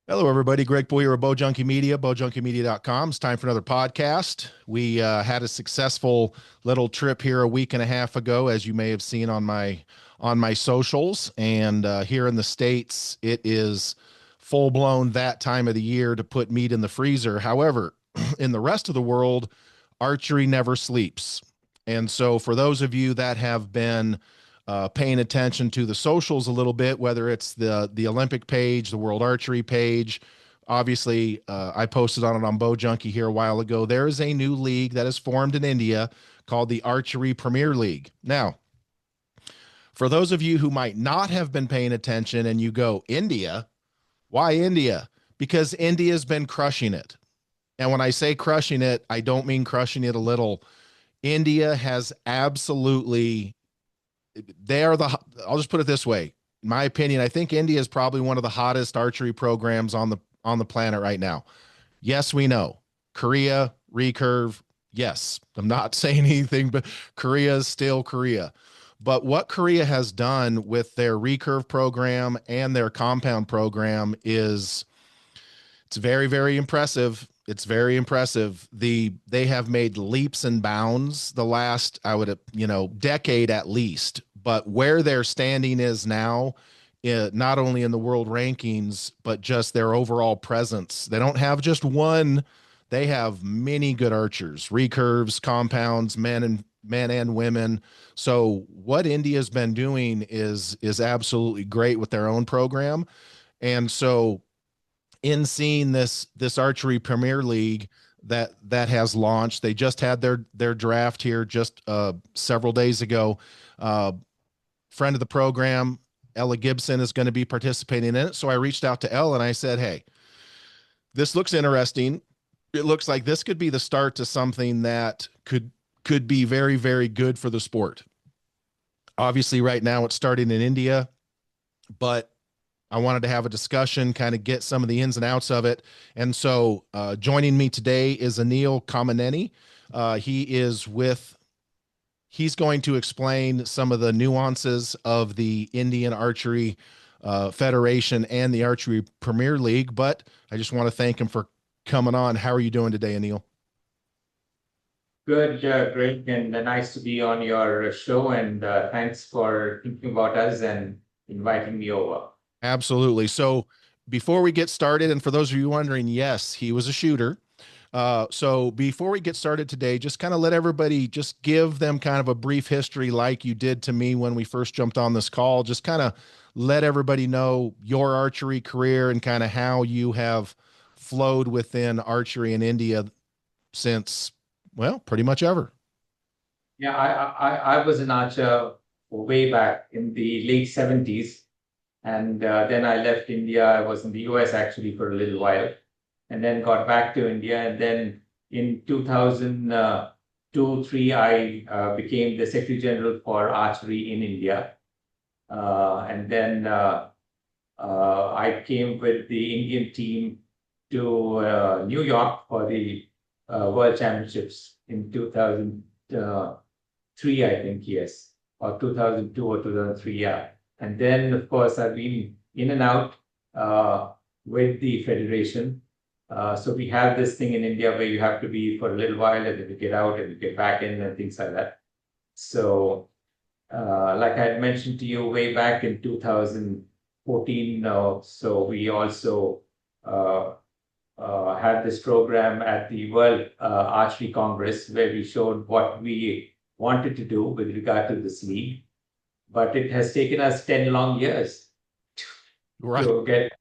Hello, everybody. Greg Poole here of Bow Junkie Media, bowjunkiemedia.com. It's time for another podcast. We had a successful little trip here a week and a half ago, as you may have seen on my socials. And here in the States, it is full blown that time of the year to put meat in the freezer. However, in the rest of the world, archery never sleeps. And so, for those of you that have been paying attention to the socials a little bit, whether it's the Olympic page, the World Archery page. Obviously, I posted on it on Bow Junkie here a while ago. There is a new league that is formed in India called the Archery Premier League. Now, for those of you who might not have been paying attention and you go, India? Why India? Because India's been crushing it. And when I say crushing it, I don't mean crushing it a little. India has absolutely they are the I'll just put it this way. In my opinion, I think India is probably one of the hottest archery programs on the planet right now. Yes, we know. Korea, recurve. Yes, I'm not saying anything, but Korea is still Korea. But what Korea has done with their recurve program and their compound program is it's very, very impressive. It's very impressive. They have made leaps and bounds the last, I would, decade at least. But where their standing is now, not only in the world rankings, but just their overall presence. They don't have just one, they have many good archers, recurves, compounds, men and women. So what India's been doing is absolutely great with their own program. And so in seeing this archery premier league that has launched, they just had their draft here just several days ago. Friend of the program, Ella Gibson, is going to be participating in it. So I reached out to Ella and I said, hey, this looks interesting. It looks like this could be the start to something that could be very, very good for the sport. Obviously right now it's starting in India, but I wanted to have a discussion, kind of get some of the ins and outs of it. And so joining me today is Anil Kamineni. He's going to explain some of the nuances of the Indian Archery Federation and the Archery Premier League. But I just want to thank him for coming on. How are you doing today, Anil? Good, Greg, and nice to be on your show. And thanks for thinking about us and inviting me over. Absolutely. So before we get started, and for those of you wondering, yes, he was a shooter. So before we get started today, just kind of let everybody just give them kind of a brief history like you did to me when we first jumped on this call. Just kind of let everybody know your archery career and kind of how you have flowed within archery in India since, well, pretty much ever. Yeah, I was an archer way back in the late 70s. And then I left India. I was in the US actually for a little while, and then got back to India. And then in 2002, 3, I became the Secretary General for Archery in India. And then I came with the Indian team to New York for the World Championships in 2003, I think, yes, or 2002 or 2003, yeah. And then, of course, I've been in and out with the federation. So we have this thing in India where you have to be for a little while and then you get out and you get back in and things like that. So, like I had mentioned to you way back in 2014, so we also had this program at the World Archery Congress where we showed what we wanted to do with regard to this league. But it has taken us 10 long years Right. to get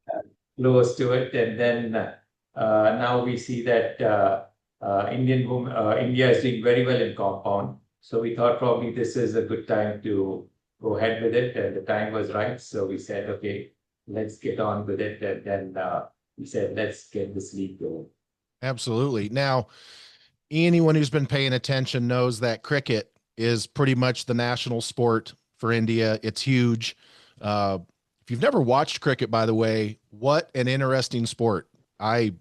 close to it. And then now we see that India is doing very well in compound. So we thought probably this is a good time to go ahead with it. And the time was right. So we said, okay, let's get on with it. And then we said, let's get this league going. Absolutely. Now, anyone who's been paying attention knows that cricket is pretty much the national sport for India. It's huge. If you've never watched cricket, by the way, what an interesting sport. I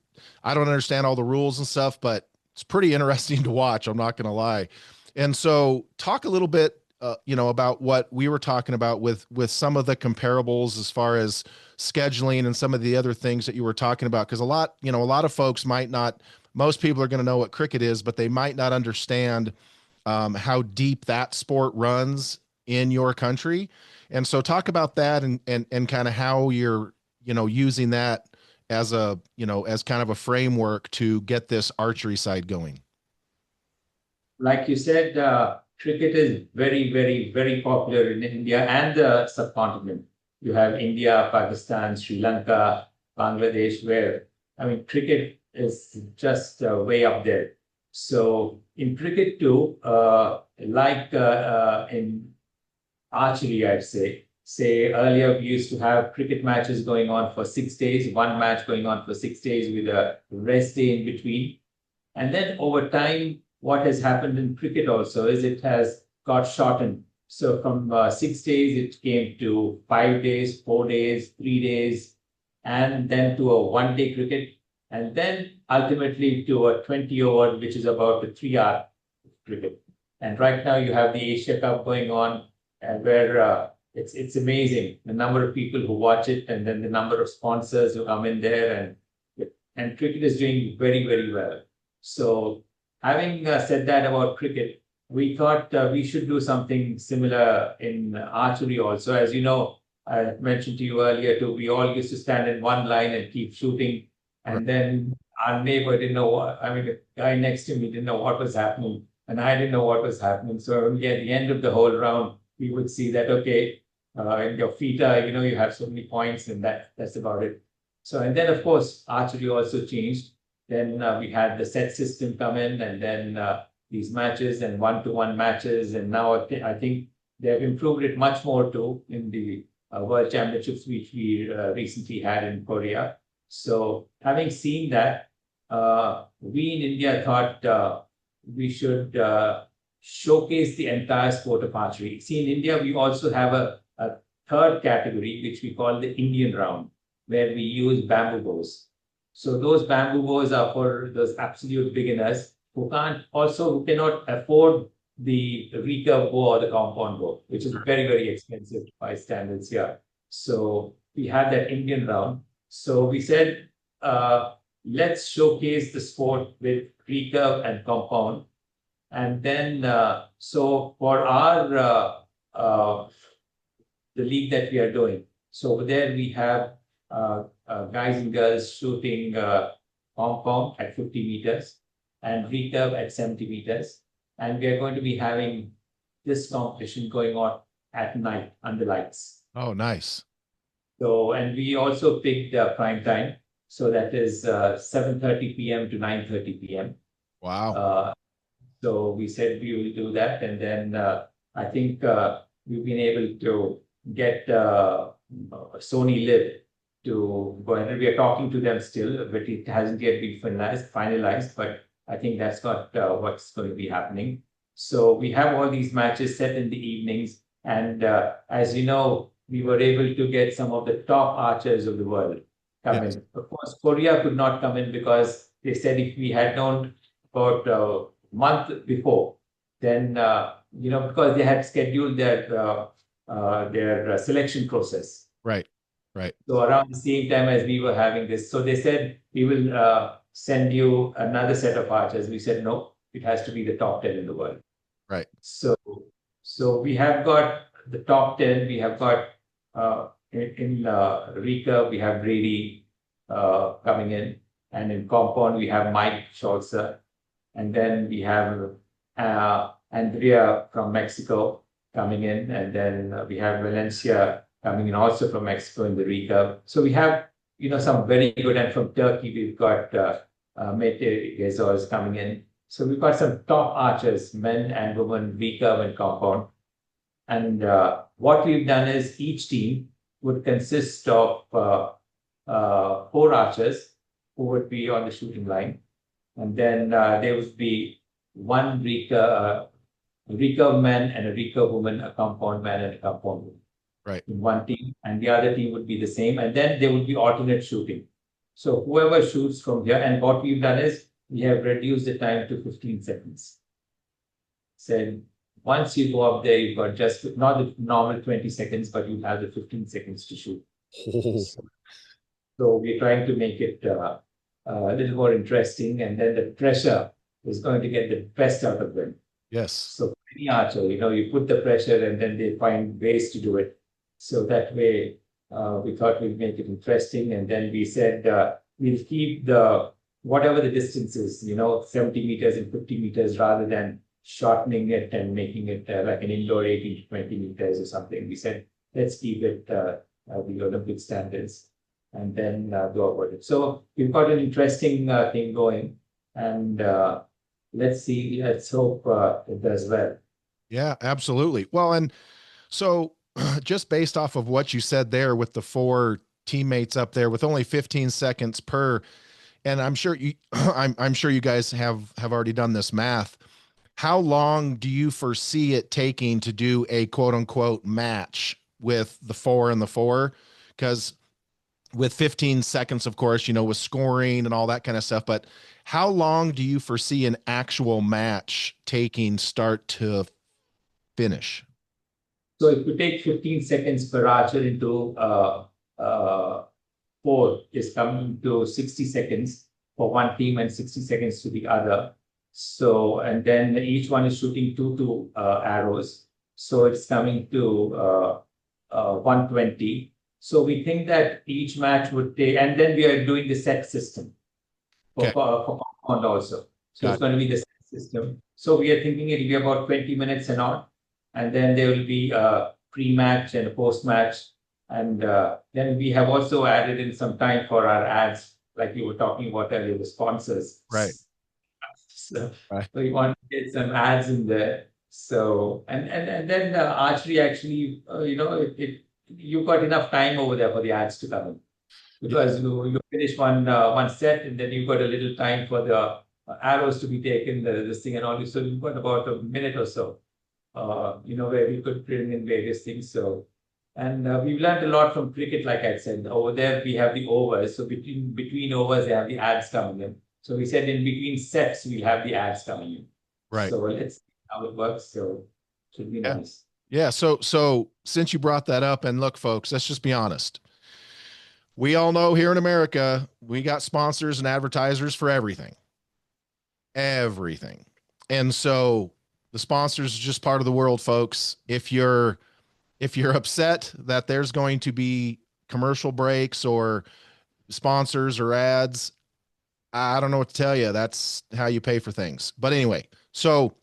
don't understand all the rules and stuff, but it's pretty interesting to watch. I'm not going to lie. And so talk a little bit about what we were talking about with some of the comparables as far as scheduling and some of the other things that you were talking about? Because a lot of folks might not, most people are going to know what cricket is, but they might not understand how deep that sport runs in your country. And so talk about that and kind of how you're, using that as as kind of a framework to get this archery side going. Like you said, cricket is very, very, very popular in India and the subcontinent. You have India, Pakistan, Sri Lanka, Bangladesh, where, I mean, cricket is just way up there. So in cricket too, in archery, I'd say. Say earlier, we used to have cricket matches going on for 6 days, one match going on for 6 days with a rest day in between. And then over time, what has happened in cricket also is it has got shortened. So from 6 days, it came to 5 days, 4 days, 3 days, and then to a one-day cricket, and then ultimately to a 20 over, which is about a 3 hour cricket. And right now you have the Asia Cup going on, and where it's amazing the number of people who watch it, and then the number of sponsors who come in there, and cricket is doing very, very well. So having said that about cricket, we thought we should do something similar in archery also. As you know, I mentioned to you earlier too, we all used to stand in one line and keep shooting. And then our neighbor didn't know the guy next to me didn't know what was happening. And I didn't know what was happening. So only at the end of the whole round, we would see that, okay, your feet are, you have so many points, and that's about it. So, and then of course, archery also changed. Then we had the set system come in, and then these matches and one-to-one matches. And now I think they have improved it much more too in the World Championships, which we recently had in Korea. So having seen that, we in India thought we should showcase the entire sport of archery. See, in India, we also have a third category, which we call the Indian round, where we use bamboo bows. So those bamboo bows are for those absolute beginners who cannot afford the recurve bow or the compound bow, which is very, very expensive by standards here. So we had that Indian round. So we said, let's showcase the sport with recurve and compound. And then, so for our the league that we are doing, so over there we have guys and girls shooting compound at 50 meters and recurve at 70 meters. And we are going to be having this competition going on at night under lights. Oh, nice. So, and we also picked prime time. So that is 7:30 p.m. to 9:30 p.m. Wow. So we said we will do that. And then I think we've been able to get Sony Live to go ahead. We are talking to them still, but it hasn't yet been finalized. But I think that's not what's going to be happening. So we have all these matches set in the evenings. And as you know, we were able to get some of the top archers of the world come in. Of course, Korea could not come in because they said if we had known about a month before, then, because they had scheduled their selection process. Right. Right. So around the same time as we were having this, so they said, we will send you another set of archers. We said, no, it has to be the top 10 in the world. Right. So we have got the top 10. We have got in recurve, we have Brady coming in. And in compound, we have Mike Scholzer. And then we have Andrea from Mexico coming in. And then we have Valencia coming in also from Mexico in the recurve. So we have, some very good. And from Turkey, we've got Mete Gezos coming in. So we've got some top archers, men and women, recurve and compound. And what we've done is each team would consist of 4 archers who would be on the shooting line. And then there would be one recurve man and a recurve woman, a compound man and a compound woman. Right. In one team, and the other team would be the same. And then there would be alternate shooting. So whoever shoots from here, and what we've done is we have reduced the time to 15 seconds. Said once you go up there, you've got just not the normal 20 seconds, but you have the 15 seconds to shoot. Oh, So we're trying to make it a little more interesting, and then the pressure is going to get the best out of them. yes. So for any archer, you put the pressure, and then they find ways to do it. So that way, we thought we'd make it interesting, and then we said we'll keep the whatever the distance is, 70 meters and 50 meters, rather than shortening it and making it like an indoor 18 to 20 meters or something. We said let's keep it the Olympic standards, and then go about it. So we've got an interesting thing going, and let's see. Let's hope it does well. Yeah, absolutely. Well, and so just based off of what you said there with the four teammates up there with only 15 seconds per, and I'm sure you I'm sure you guys have already done this math. How long do you foresee it taking to do a quote unquote match with the four and the four? Because with 15 seconds, of course, with scoring and all that kind of stuff, but how long do you foresee an actual match taking start to finish? So if you take 15 seconds per archer into four, is coming to 60 seconds for one team and 60 seconds to the other. So, and then each one is shooting two arrows. So it's coming to 120. So we think that each match would take, and then we are doing the set system for, Okay. for compound also. So Got it's going to be the set system. So we are thinking it'll be about 20 minutes and on. And then there will be a pre-match and a post-match. And then we have also added in some time for our ads, like you were talking about earlier, the sponsors. Right. So Right. we want to get some ads in there. So, and then the archery actually, you've got enough time over there for the ads to come in. Because you finish one set, and then you've got a little time for the arrows to be taken, this thing and all. So you've got about a minute or so, where we could bring in various things. So, and we've learned a lot from cricket, like I said. Over there, we have the overs. So between overs, they have the ads coming in. So we said in between sets, we'll have the ads coming in. Right. So let's see how it works. So it should be Yeah. nice. Yeah. So since you brought that up, and look, folks, let's just be honest. We all know here in America, we got sponsors and advertisers for everything. Everything. And so the sponsors is just part of the world, folks. If you're upset that there's going to be commercial breaks or sponsors or ads, I don't know what to tell you. That's how you pay for things. But anyway, so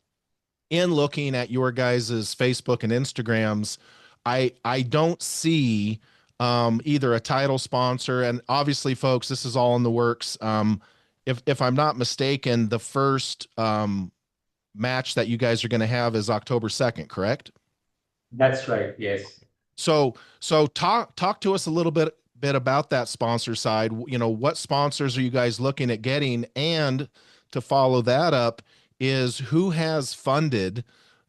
in looking at your guys's Facebook and Instagrams, I don't see either a title sponsor, and obviously, folks, this is all in the works. If I'm not mistaken, the first match that you guys are going to have is October 2nd, correct? That's right. Yes. So talk to us a little bit about that sponsor side. What sponsors are you guys looking at getting? And to follow that up is who has funded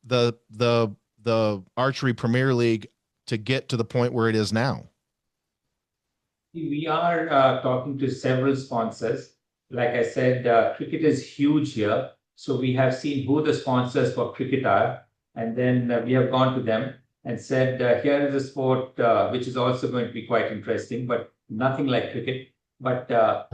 the Archery Premier League to get to the point where it is now? We are talking to several sponsors. Like I said, cricket is huge here. So we have seen who the sponsors for cricket are. And then we have gone to them and said, here is a sport which is also going to be quite interesting, but nothing like cricket. But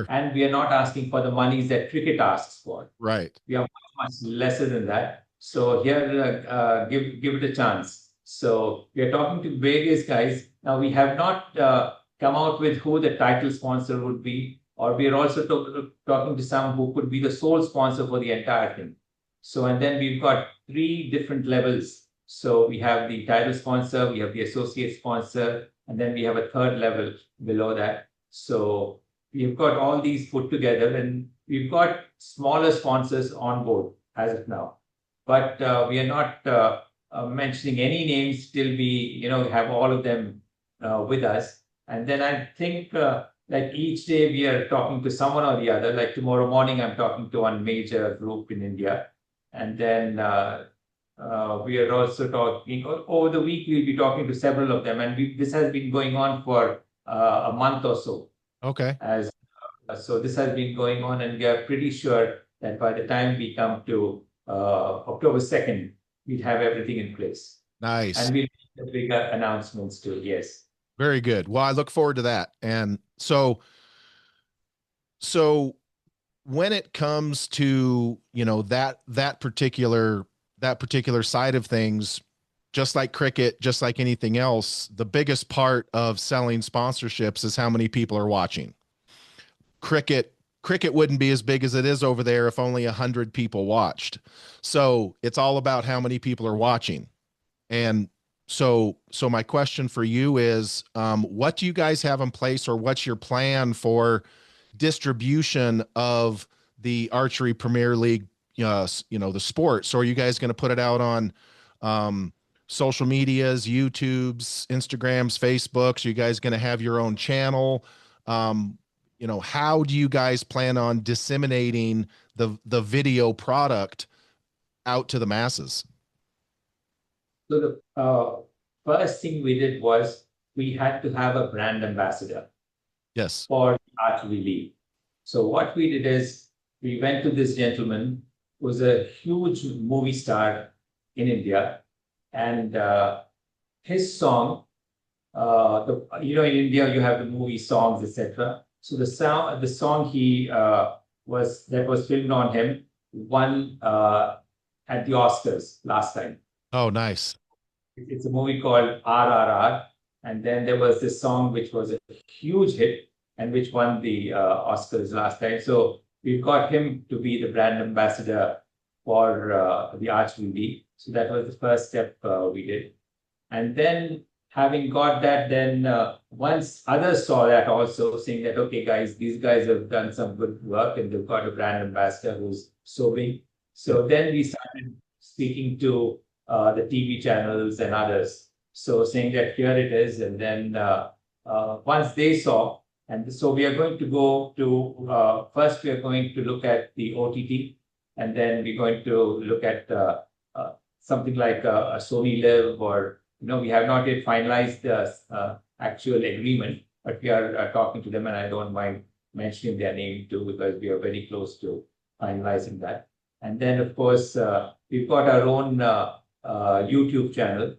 and we are not asking for the monies that cricket asks for. Right. We are much lesser than that. So here, give it a chance. So we are talking to various guys. Now we have not come out with who the title sponsor would be, or we are also talking to some who could be the sole sponsor for the entire thing. So, and then we've got three different levels. So we have the title sponsor, we have the associate sponsor, and then we have a third level below that. So we've got all these put together, and we've got smaller sponsors on board as of now. But we are not mentioning any names till we, have all of them with us. And then I think like each day we are talking to someone or the other. Like tomorrow morning, I'm talking to one major group in India. And then we are also talking, over the week, we'll be talking to several of them. And this has been going on for a month or so. Okay. So this has been going on, and we are pretty sure that by the time we come to October 2nd, we'd have everything in place. Nice. And we'll make the bigger announcements too. Yes. Very good. Well, I look forward to that. And so when it comes to, that particular side of things, just like cricket, just like anything else, the biggest part of selling sponsorships is how many people are watching. Cricket wouldn't be as big as it is over there if only 100 people watched. So it's all about how many people are watching. And so my question for you is, what do you guys have in place, or what's your plan for distribution of the Archery Premier League, the sport? So are you guys going to put it out on social medias, YouTubes, Instagrams, Facebooks? Are you guys going to have your own channel? How do you guys plan on disseminating the video product out to the masses? So the first thing we did was we had to have a brand ambassador Yes. for the Archery League. So what we did is we went to this gentleman who was a huge movie star in India, and his song, in India you have the movie songs, etc. So the song he was filmed on him won at the Oscars last time. Oh, nice. It's a movie called RRR, and then there was this song which was a huge hit and which won the Oscars last time. So we got him to be the brand ambassador for the Archery League. So that was the first step we did. And then having got that, then once others saw that also, saying that, okay, guys, these guys have done some good work and they've got a brand ambassador who's so big. So then we started speaking to the TV channels and others. So saying that here it is. And then once they saw, and so we are going to go to, first we are going to look at the OTT, and then we're going to look at something like a Sony Live, or, we have not yet finalized the actual agreement, but we are talking to them, and I don't mind mentioning their name too, because we are very close to finalizing that. And then, of course, we've got our own YouTube channel.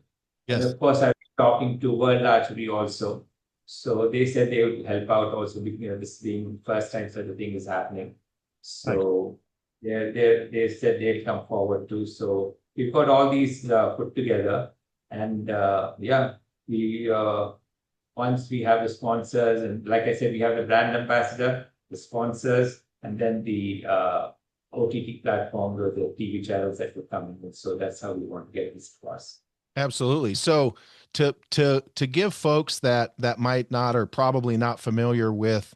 Yes. And of course, I've been talking to World Archery also. So they said they would help out also, this being the first time such a thing is happening. So they said they'll come forward too. So we've got all these put together. And we once we have the sponsors, and like I said, we have the brand ambassador, the sponsors, and then the OTT platform or the TV channels that will come in. So that's how we want to get this across. Absolutely. So to give folks that might not, or probably not familiar with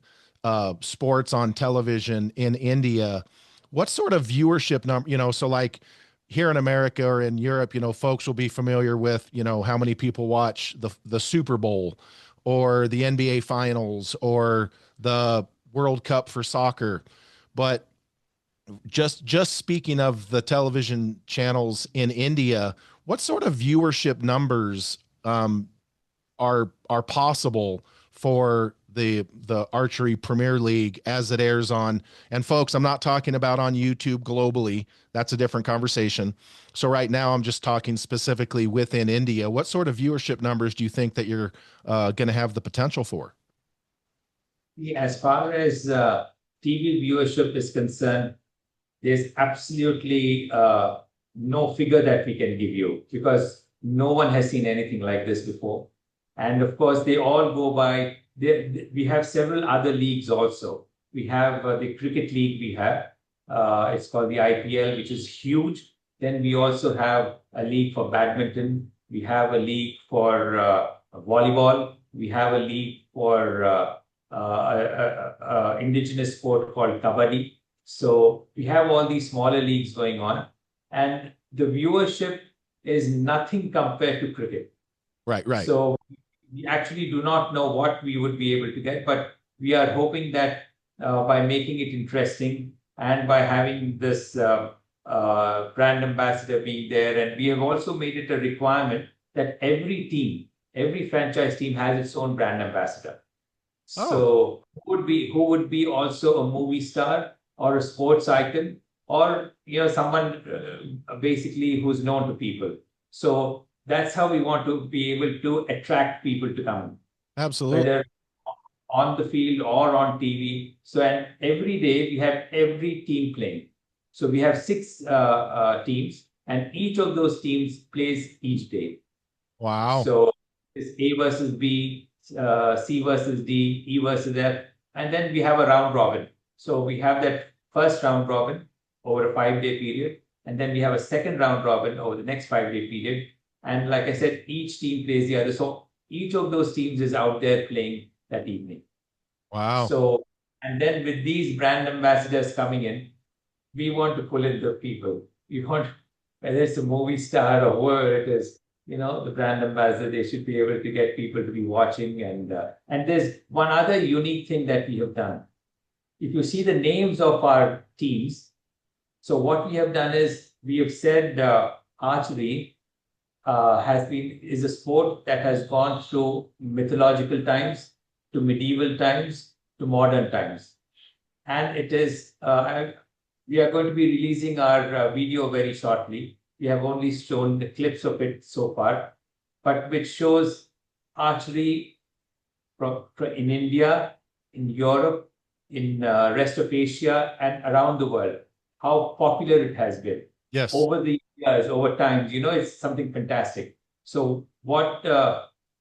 sports on television in India, what sort of viewership number, so like here in America or in Europe, folks will be familiar with, how many people watch the Super Bowl or the NBA finals or the World Cup for soccer. But just speaking of the television channels in India, what sort of viewership numbers are possible for the Archery Premier League as it airs on? And folks, I'm not talking about on YouTube globally. That's a different conversation. So right now I'm just talking specifically within India. What sort of viewership numbers do you think that you're going to have the potential for? As far as TV viewership is concerned, there's absolutely no figure that we can give you, because no one has seen anything like this before. And of course, they all go by, we have several other leagues also. We have the cricket league we have. It's called the IPL, which is huge. Then we also have a league for badminton. We have a league for volleyball. We have a league for indigenous sport called kabaddi. So we have all these smaller leagues going on, and the viewership is nothing compared to cricket. Right. So we actually do not know what we would be able to get, but we are hoping that by making it interesting and by having this brand ambassador being there, and we have also made it a requirement that every franchise team has its own brand ambassador. So who would be also a movie star or a sports icon, or someone basically who's known to people. So that's how we want to be able to attract people to come in, Absolutely. whether on the field or on TV. So, and every day we have every team playing. So we have six teams, and each of those teams plays each day. Wow. So it's A versus B, C versus D, E versus F, and then we have a round robin. So we have that first round robin over a 5 day period, and then we have a second round robin over the next 5 day period. And like I said, each team plays the other. So each of those teams is out there playing that evening. Wow. So, and then with these brand ambassadors coming in, we want to pull in the people. We want, whether it's a movie star or whoever it is, the brand ambassador, they should be able to get people to be watching. And there's one other unique thing that we have done. If you see the names of our teams, so what we have done is we have said archery is a sport that has gone through mythological times, to medieval times, to modern times. And it is, we are going to be releasing our video very shortly. We have only shown the clips of it so far, but which shows archery in India, in Europe, in rest of Asia, and around the world, how popular it has been. Yes. Over the years, over time, it's something fantastic. So what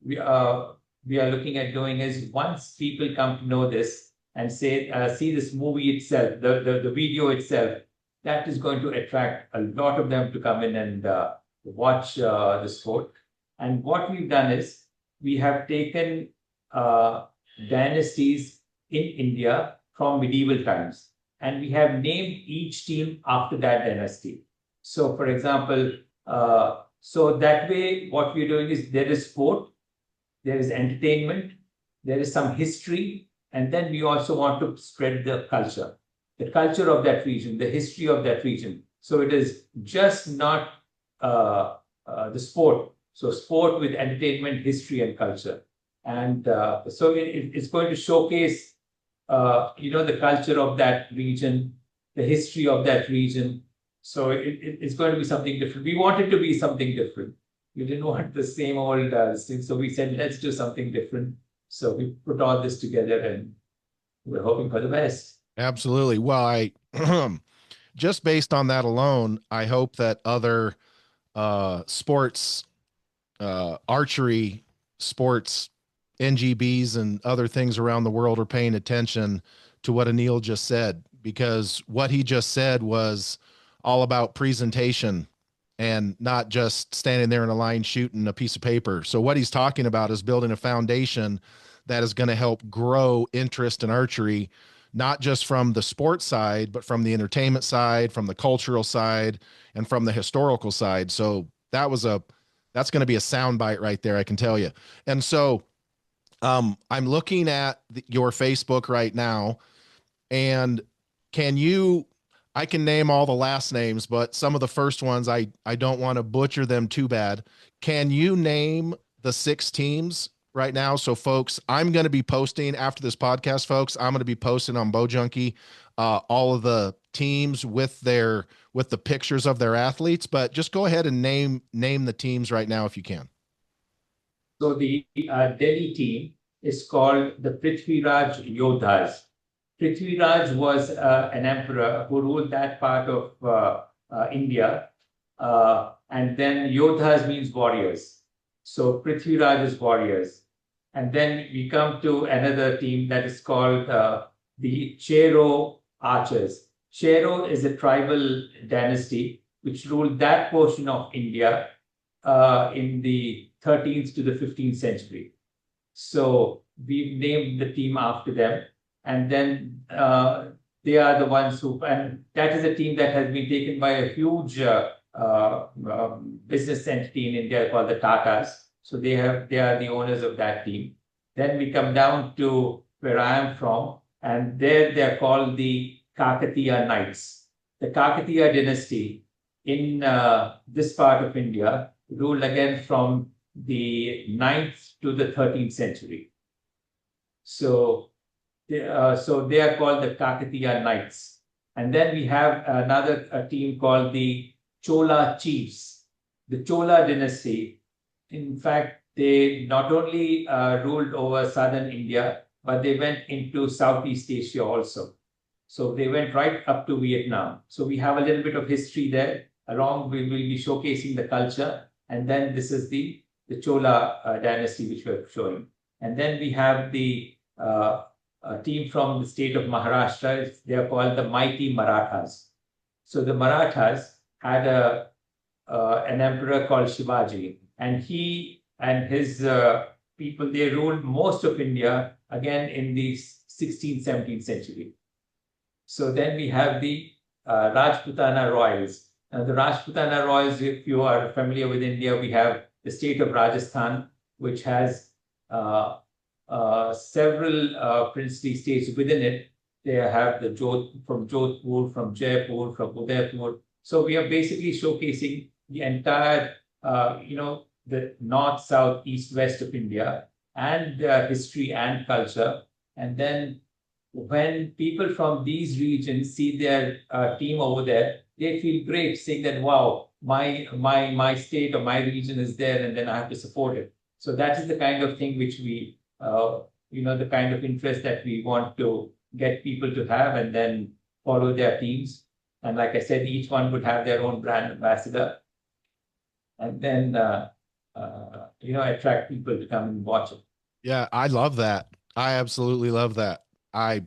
we are looking at doing is, once people come to know this and say, see this movie itself, the video itself, that is going to attract a lot of them to come in and watch the sport. And what we've done is we have taken dynasties in India from medieval times, and we have named each team after that dynasty. So, for example, so that way, what we're doing is, there is sport, there is entertainment, there is some history, and then we also want to spread the culture of that region, the history of that region. So it is just not the sport. So sport with entertainment, history, and culture. And so it's going to showcase, the culture of that region, the history of that region. So it's going to be something different. We wanted to be something different. We didn't want the same old thing. So we said, let's do something different. So we put all this together, and we're hoping for the best. Absolutely. Well, I just based on that alone, I hope that other sports, archery sports, NGBs and other things around the world are paying attention to what Anil just said, because what he just said was all about presentation and not just standing there in a line shooting a piece of paper. So what he's talking about is building a foundation that is going to help grow interest in archery, not just from the sports side, but from the entertainment side, from the cultural side, and from the historical side. So that's going to be a soundbite right there, I can tell you. And so I'm looking at your Facebook right now, and I can name all the last names, but some of the first ones, I don't want to butcher them too bad. Can you name the 6 teams right now? So folks, I'm going to be posting after this podcast, folks, I'm going to be posting on BoJunkie all of the teams with the pictures of their athletes, but just go ahead and name the teams right now if you can. So the Delhi team is called the Prithviraj Yodhas. Prithviraj was an emperor who ruled that part of India. And then Yodhas means warriors. So Prithviraj is warriors. And then we come to another team that is called the Chero Archers. Chero is a tribal dynasty which ruled that portion of India in the 13th to the 15th century. So we've named the team after them. And then they are the ones and that is a team that has been taken by a huge business entity in India called the Tatas. So they are the owners of that team. Then we come down to where I am from, and there they are called the Kakatiya Knights. The Kakatiya dynasty in this part of India ruled again from the 9th to the 13th century. So they are called the Kakatiya Knights. And then we have another team called the Chola Chiefs, the Chola dynasty. In fact, they not only ruled over southern India, but they went into Southeast Asia also. So they went right up to Vietnam. So we have a little bit of history there. Along, we will be showcasing the culture. And then this is the Chola dynasty, which we're showing. And then we have the team from the state of Maharashtra. They are called the Mighty Marathas. So the Marathas had an emperor called Shivaji, and he and his people, they ruled most of India again in the 16th, 17th century. So then we have the Rajputana royals. Now the Rajputana royals, if you are familiar with India, we have the state of Rajasthan, which has several princely states within it. They have the from Jodhpur, from Jaipur, from Udaipur. So we are basically showcasing the entire, the north, south, east, west of India, and history and culture. And then when people from these regions see their team over there, they feel great, saying that, wow, my state or my region is there, and then I have to support it. So that is the kind of thing which we, the kind of interest that we want to get people to have, and then follow their teams. And like I said, each one would have their own brand ambassador, and then attract people to come and watch it. Yeah, I love that. I absolutely love that. I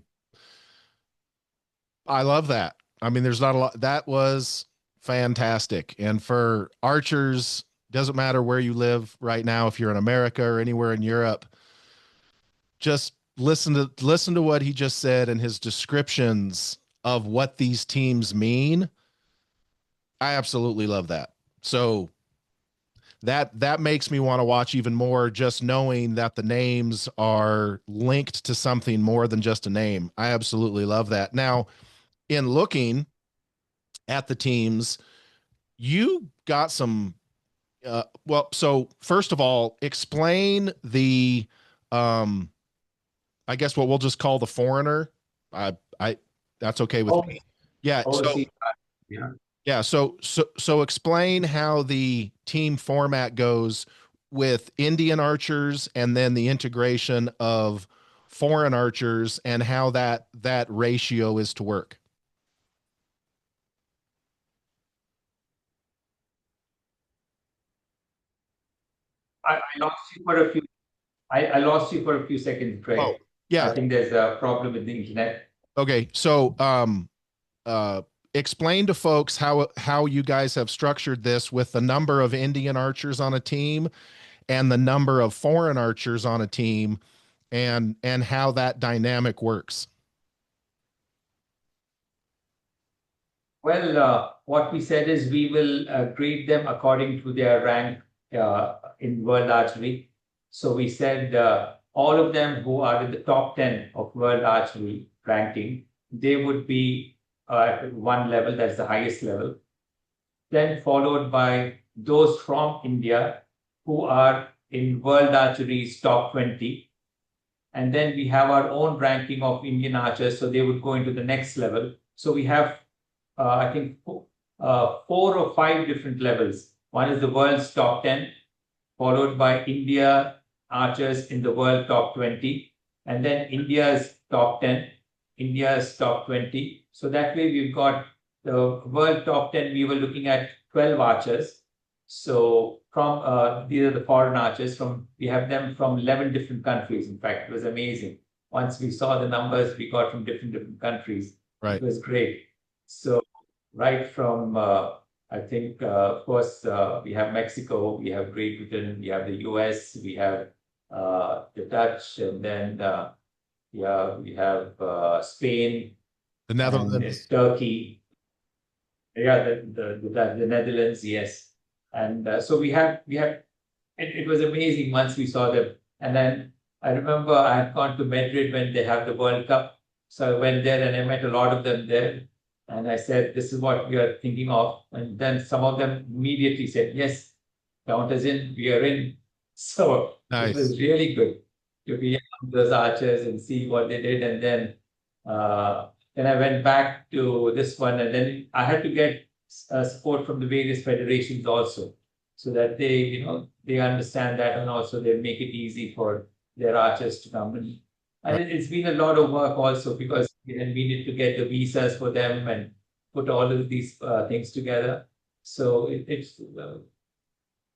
love that. I mean, there's not a lot. That was fantastic. And for archers, doesn't matter where you live right now, if you're in America or anywhere in Europe, just listen to what he just said and his descriptions of what these teams mean. I absolutely love that. So that makes me want to watch even more, just knowing that the names are linked to something more than just a name. I absolutely love that. Now, in looking at the teams, you got some so first of all, explain the I guess what we'll just call the foreigner. I that's okay with me. Yeah. So Yeah. yeah. So explain how the team format goes with Indian archers, and then the integration of foreign archers, and how that ratio is to work. I lost you for a few. I lost you for a few seconds, Oh, Craig. I yeah. think there's a problem with the internet. Okay. So uh explain to folks how you guys have structured this with the number of Indian archers on a team and the number of foreign archers on a team, and how that dynamic works. Well, what we said is we will grade them according to their rank in World Archery. So we said all of them who are in the top 10 of World Archery ranking, they would be at one level, that's the highest level. Then followed by those from India who are in World Archery's top 20. And then we have our own ranking of Indian archers, so they would go into the next level. So we have I think, 4 or 5 different levels. One is the world's top 10, followed by India archers in the world top 20, and then India's top 10, India's top 20. So that way we've got the world top 10, we were looking at 12 archers. So from these are the foreign archers, we have them from 11 different countries. In fact, it was amazing. Once we saw the numbers we got from different countries, Right. it was great. So right from, I think, of course, we have Mexico, we have Great Britain, we have the US, we have the Dutch, and then we have Spain, The and Netherlands. Turkey. Yeah, the Netherlands, yes. And so it was amazing once we saw them. And then I remember I had gone to Madrid when they have the World Cup. So I went there and I met a lot of them there. And I said, this is what we are thinking of. And then some of them immediately said, yes, count us in, we are in. So it Nice. was really good to be among those archers and see what they did. And then Then I went back to this one, and then I had to get support from the various federations also, so that they understand that, and also they make it easy for their archers to come. And it's been a lot of work also, because we need to get the visas for them and put all of these things together. So it's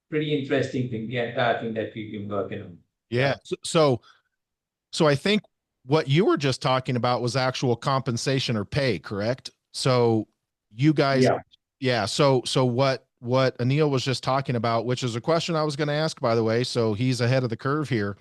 pretty interesting thing, the entire thing that we've been working on. Yeah. Yeah. So I think what you were just talking about was actual compensation or pay, correct? So you guys, Yeah. yeah. So what Anil was just talking about, which is a question I was going to ask, by the way. So he's ahead of the curve here.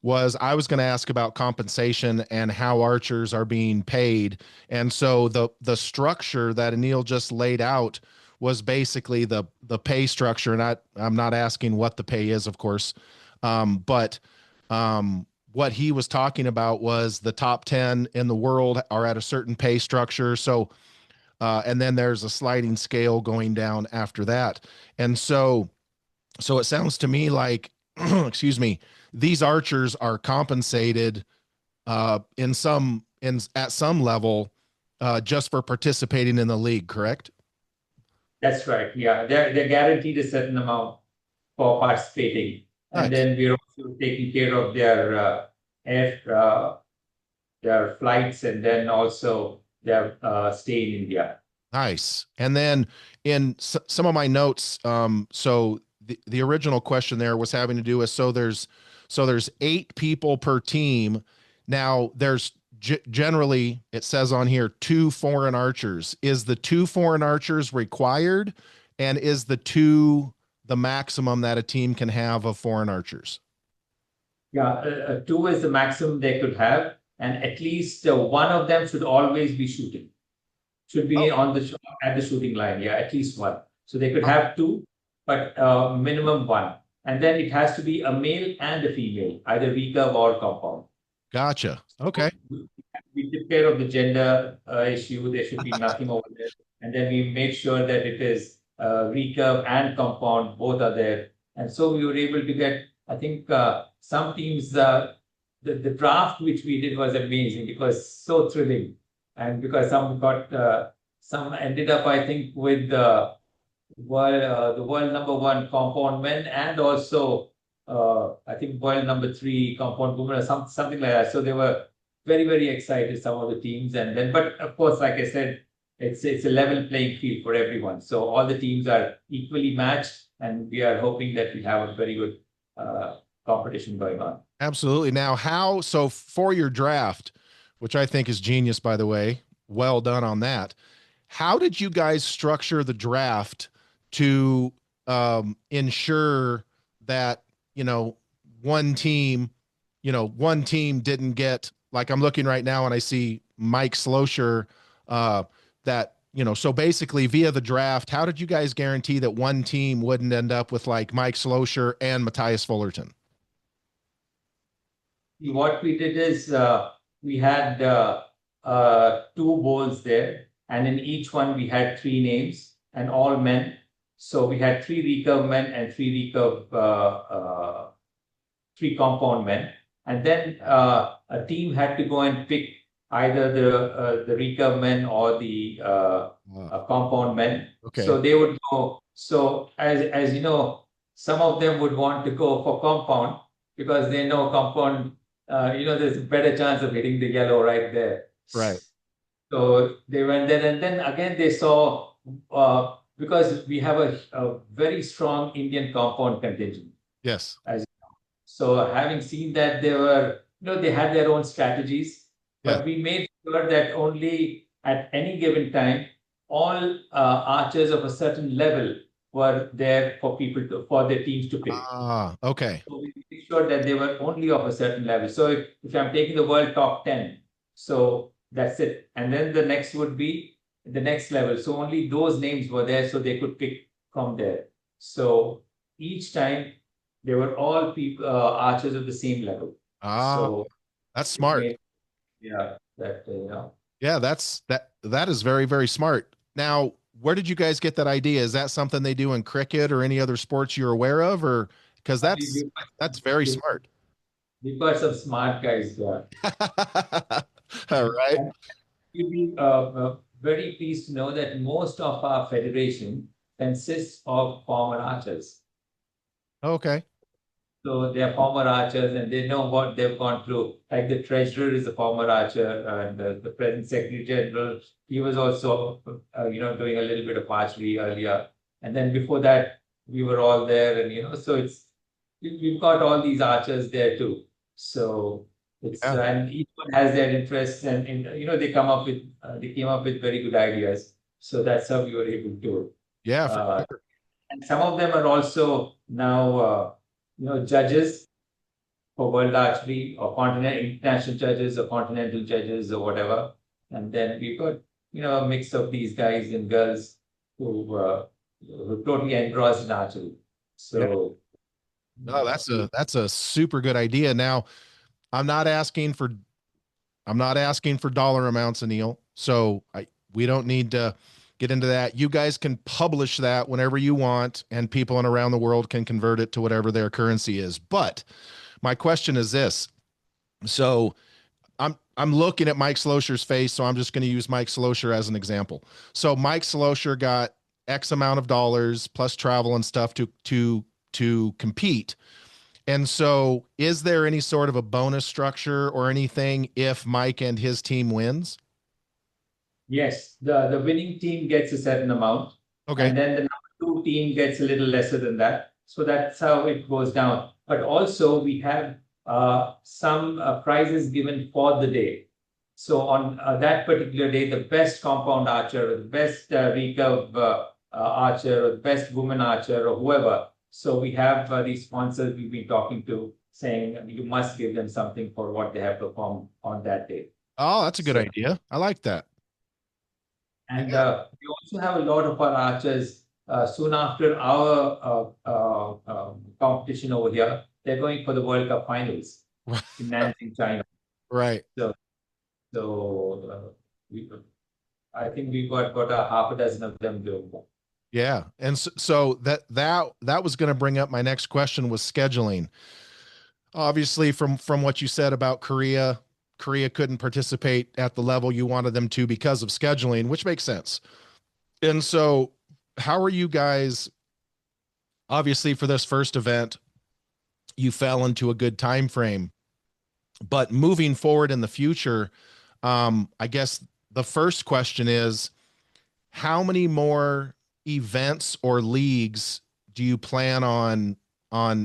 Was I was going to ask about compensation and how archers are being paid. And so the structure that Anil just laid out was basically the pay structure. And I'm not asking what the pay is, of course, but what he was talking about was the top 10 in the world are at a certain pay structure. So and then there's a sliding scale going down after that. And so it sounds to me like, excuse me, these archers are compensated in some in at some level just for participating in the league, correct? That's right. Yeah, they're guaranteed a certain amount for participating, and Nice. then we're also taking care of air their flights, and then also their stay in India. Nice. And then in some of my notes, so the original question there was having to do with so there's 8 people per team. Now there's generally it says on here 2 foreign archers. Is the 2 foreign archers required, and is the two the maximum that a team can have of foreign archers? Yeah, two is the maximum they could have, and at least one of them should always be shooting. Should be Oh, on at the shooting line. Yeah, at least one. So they could have two, but minimum one. And then it has to be a male and a female, either recurve or compound. gotcha. So Okay. we took care of the gender issue. There should be nothing over there. And then we made sure that it is recurve and compound, both are there. And so we were able to get, I think, some teams, the draft which we did was amazing because so thrilling. And because some ended up, I think, with the world number one compound men, and also I think world number three compound women, or something like that. So they were very, very excited, some of the teams. And then, but of course, like I said, it's a level playing field for everyone. So all the teams are equally matched, and we are hoping that we have a very good competition going on. Absolutely. Now, so for your draft, which I think is genius, by the way, well done on that. How did you guys structure the draft to ensure that, one team, one team didn't get, like I'm looking right now and I see Mike Slosher, that, so basically via the draft, how did you guys guarantee that one team wouldn't end up with like Mike Slosher and Matthias Fullerton? What we did is we had two bowls there, and in each one we had three names and all men. So we had three recurve men and three compound men, and then a team had to go and pick either the recurve men or the compound men. Okay. So they would go. So as you know, some of them would want to go for compound because they know compound. There's a better chance of hitting the yellow right there. Right. So they went there, and then again they saw because we have a very strong Indian compound contingent. Yes. So having seen that, they had their own strategies, Yeah. but we made sure that only at any given time, all archers of a certain level were there for their teams to pick. Okay. So we make sure that they were only of a certain level. So if I'm taking the world top 10, so that's it. And then the next would be the next level. So only those names were there, so they could pick from there. So each time they were all people archers of the same level. Ah, So that's it smart. made, yeah, that. Yeah, that is very, very smart. Now, where did you guys get that idea? Is that something they do in cricket or any other sports you're aware of, or because that's We, that's very we, smart. we got some smart guys there. All right. you'll be very pleased to know that most of our federation consists of former archers. Okay. So they are former archers and they know what they've gone through. Like the treasurer is a former archer, and the present secretary general, he was also, doing a little bit of archery earlier. And then before that, we were all there, and so we've got all these archers there too. So it's Yeah. and each one has their interests, and they came up with very good ideas. So that's how we were able to. Yeah, for Uh, sure. and some of them are also now, judges for World Archery or international judges or continental judges or whatever. And then we've got, a mix of these guys and girls who are totally engrossed in archery. Yeah. So, No, that's a super good idea. Now, I'm not asking for I'm not asking for dollar amounts, Anil. So we don't need to get into that. You guys can publish that whenever you want, and people around the world can convert it to whatever their currency is. But my question is this. So I'm looking at Mike Slosher's face, so I'm just going to use Mike Slosher as an example. So Mike Slosher got X amount of dollars plus travel and stuff to compete. And so, is there any sort of a bonus structure or anything if Mike and his team wins? yes, the winning team gets a certain amount, Okay. and then the number 2 team gets a little lesser than that. So that's how it goes down. But also, we have some prizes given for the day. So on that particular day, the best compound archer, or the best recurve archer, or the best woman archer, or whoever. So we have these sponsors we've been talking to saying you must give them something for what they have performed on that day. Oh, that's a good So idea. I like that. and Yeah. we also have a lot of our archers soon after our competition over here. They're going for the World Cup finals in Nanjing, China. Right. So, we, I think we got a half a dozen of them doing that. Yeah. And so that was going to bring up my next question was scheduling. Obviously, from what you said about Korea, Korea couldn't participate at the level you wanted them to because of scheduling, which makes sense. And so, how are you guys? Obviously, for this first event, you fell into a good time frame, but moving forward in the future, I guess the first question is, how many more events or leagues do you plan on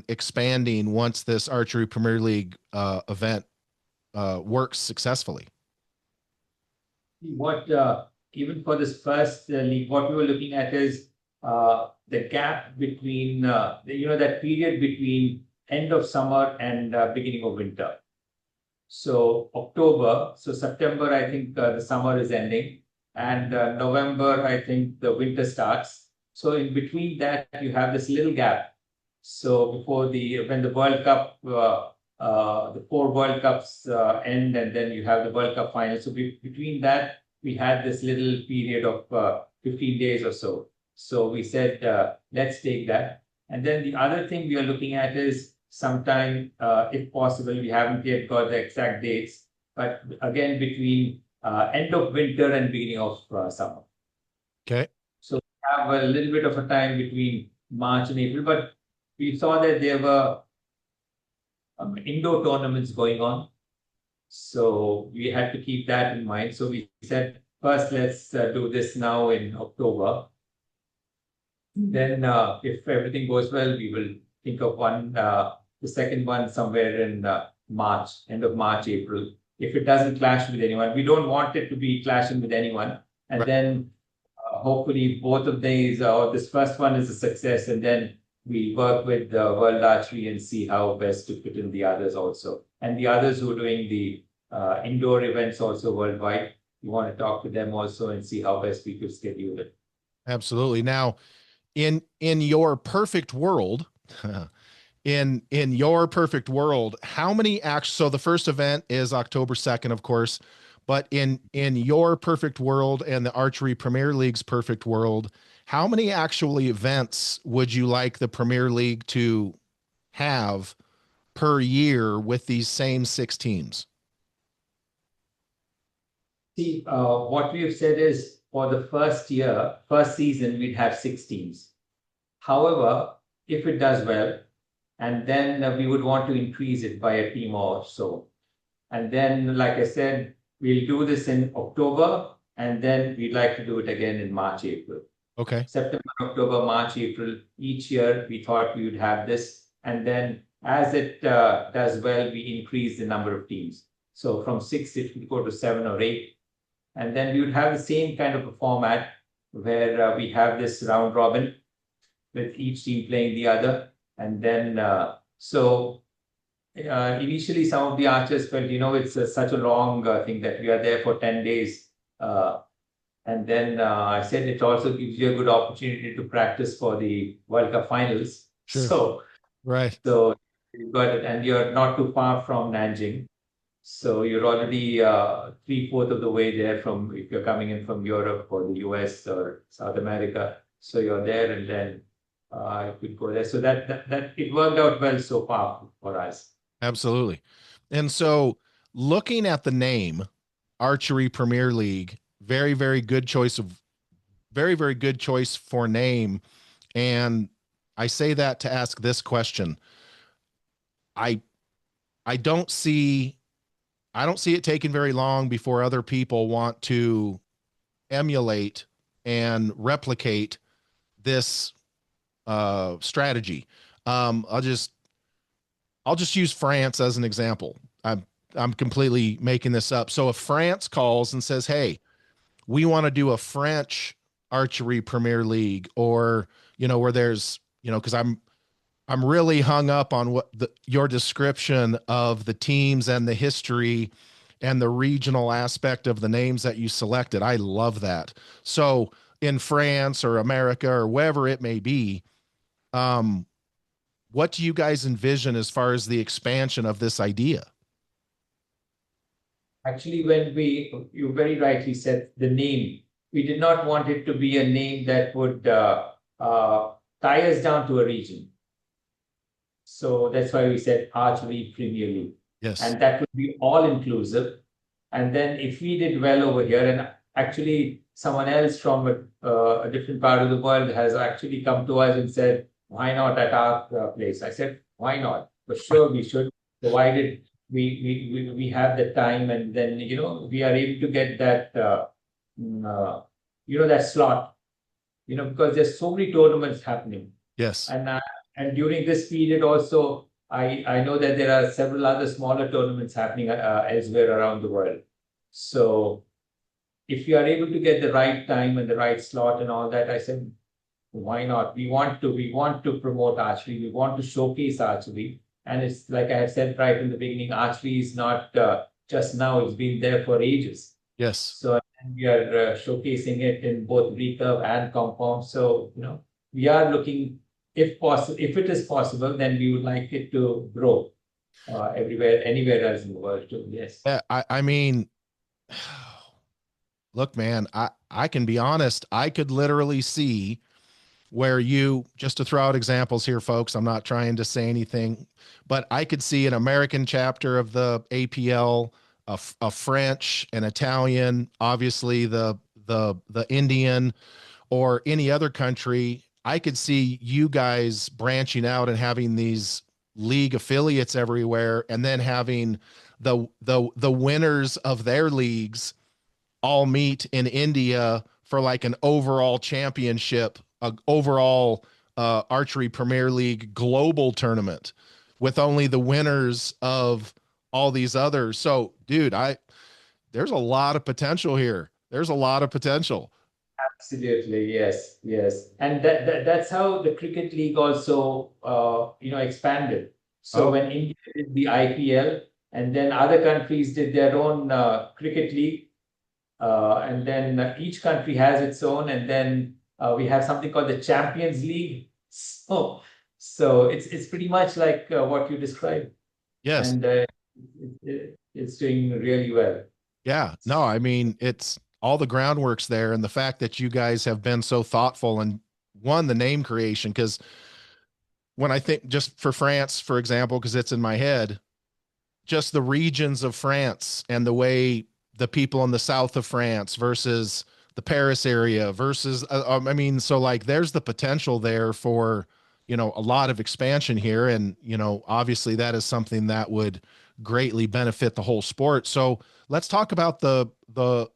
expanding once this Archery Premier League event works successfully? What even for this first league, what we were looking at is the gap between that period between end of summer and beginning of winter. So October, so September, I think the summer is ending, and November, I think the winter starts. So in between that, you have this little gap. So before when the World Cup, the 4 World Cups end, and then you have the World Cup final. So between that, we had this little period of 15 days or so. So we said, let's take that. And then the other thing we are looking at is sometime, if possible, we haven't yet got the exact dates, but again, between end of winter and beginning of summer. Okay. So we have a little bit of a time between March and April, but we saw that there were indoor tournaments going on. So we had to keep that in mind. So we said, first, let's do this now in October. Then, if everything goes well, we will think of the second one somewhere in March, end of March, April. If it doesn't clash with anyone, we don't want it to be clashing with anyone. And Right. then hopefully both of these, or this first one is a success, and then we work with World Archery and see how best to put in the others also. And the others who are doing the indoor events also worldwide, we want to talk to them also and see how best we could schedule it. Absolutely. Now, in your perfect world, in your perfect world, how many acts? So the first event is October 2nd, of course, but in your perfect world and the Archery Premier League's perfect world, how many actual events would you like the Premier League to have per year with these same 6 teams? See, what we've said is for the first season, we'd have 6 teams. However, if it does well, and then we would want to increase it by a team or so. And then, like I said, we'll do this in October, and then we'd like to do it again in March, April. Okay. September, October, March, April. Each year, we thought we would have this. And then, as it does well, we increase the number of teams. So from 6, it will go to 7 or 8. And then we would have the same kind of a format where we have this round robin with each team playing the other. And then, initially, some of the archers felt, it's such a long thing that we are there for 10 days. And then I said it also gives you a good opportunity to practice for the World Cup finals. Sure. Right. So you've got it, and you're not too far from Nanjing. So you're already 3/4 of the way there from if you're coming in from Europe or the US or South America. So you're there, and then you could go there. So that it worked out well so far for us. Absolutely. And so looking at the name Archery Premier League, very, very good choice for name. And I say that to ask this question. I don't see it taking very long before other people want to emulate and replicate this strategy. I'll just use France as an example. I'm completely making this up. So if France calls and says, "Hey, we want to do a French Archery Premier League," or where there's because I'm really hung up on your description of the teams and the history and the regional aspect of the names that you selected. I love that. So in France or America or wherever it may be, what do you guys envision as far as the expansion of this idea? Actually, when you very rightly said the name, we did not want it to be a name that would tie us down to a region. So that's why we said Archery Premier League. Yes. And that would be all inclusive. And then if we did well over here, and actually someone else from a different part of the world has actually come to us and said, "Why not at our place?" I said, "Why not? For sure we should, provided we have the time, and then we are able to get that that slot, because there's so many tournaments happening." Yes. And during this period also, I know that there are several other smaller tournaments happening elsewhere around the world. So if you are able to get the right time and the right slot and all that, I said, why not? We want to promote archery. We want to showcase archery. And it's like I have said right in the beginning, archery is not just now, it's been there for ages. Yes. So we are showcasing it in both recurve and compound. So, we are looking, if it is possible, then we would like it to grow everywhere, anywhere else in the world too. Yes. Yeah, I mean, look, man, I can be honest. I could literally see where just to throw out examples here, folks, I'm not trying to say anything, but I could see an American chapter of the APL, a French, an Italian, obviously the Indian, or any other country. I could see you guys branching out and having these league affiliates everywhere, and then having the winners of their leagues all meet in India for like an overall championship, a overall Archery Premier League global tournament with only the winners of all these others. So, dude, there's a lot of potential here. There's a lot of potential. Absolutely, yes, yes, and that's how the cricket league also expanded. So when India did the IPL, and then other countries did their own cricket league, and then each country has its own, and then we have something called the Champions League. So it's pretty much like what you described. Yes, and it's doing really well. Yeah, no, I mean, it's all the groundwork's there, and the fact that you guys have been so thoughtful and the name creation. Because when I think just for France, for example, because it's in my head, just the regions of France and the way the people in the south of France versus the Paris area versus I mean, so like there's the potential there for, you know, a lot of expansion here. And, you know, obviously that is something that would greatly benefit the whole sport. So let's talk about the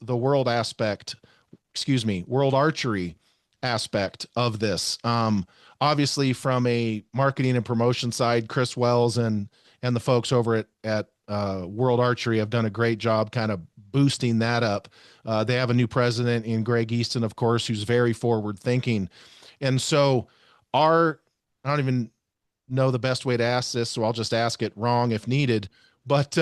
world aspect, excuse me, world archery aspect of this. Obviously from a marketing and promotion side, Chris Wells and the folks over at World Archery have done a great job kind of boosting that up. They have a new president in Greg Easton, of course, who's very forward thinking. And so I don't even know the best way to ask this, so I'll just ask it wrong if needed. But